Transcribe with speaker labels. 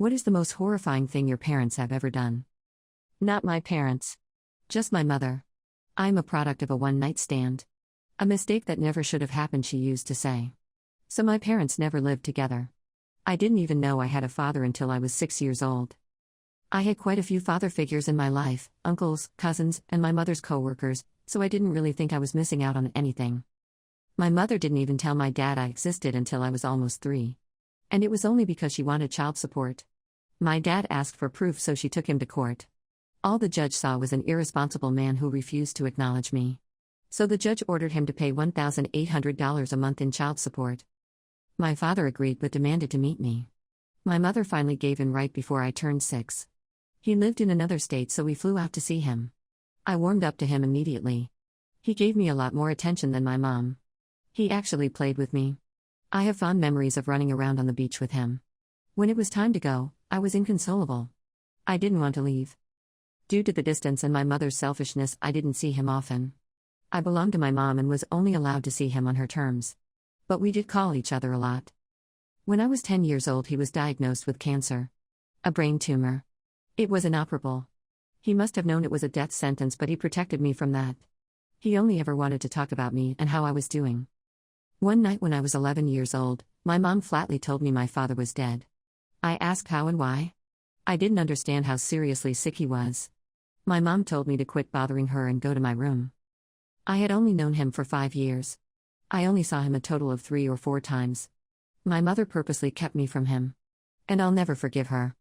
Speaker 1: What is the most horrifying thing your parents have ever done? Not my parents. Just my mother. I'm a product of a one-night stand. A mistake that never should have happened, she used to say. So my parents never lived together. I didn't even know I had a father until I was 6 years old. I had quite a few father figures in my life, uncles, cousins, and my mother's co-workers, so I didn't really think I was missing out on anything. My mother didn't even tell my dad I existed until I was almost 3. And it was only because she wanted child support. My dad asked for proof, so she took him to court. All the judge saw was an irresponsible man who refused to acknowledge me. So the judge ordered him to pay $1,800 a month in child support. My father agreed but demanded to meet me. My mother finally gave in right before I turned 6. He lived in another state, so we flew out to see him. I warmed up to him immediately. He gave me a lot more attention than my mom. He actually played with me. I have fond memories of running around on the beach with him. When it was time to go, I was inconsolable. I didn't want to leave. Due to the distance and my mother's selfishness, I didn't see him often. I belonged to my mom and was only allowed to see him on her terms. But we did call each other a lot. When I was 10 years old, he was diagnosed with cancer. A brain tumor. It was inoperable. He must have known it was a death sentence, but he protected me from that. He only ever wanted to talk about me and how I was doing. One night when I was 11 years old, my mom flatly told me my father was dead. I asked how and why. I didn't understand how seriously sick he was. My mom told me to quit bothering her and go to my room. I had only known him for 5 years. I only saw him a total of 3 or 4 times. My mother purposely kept me from him. And I'll never forgive her.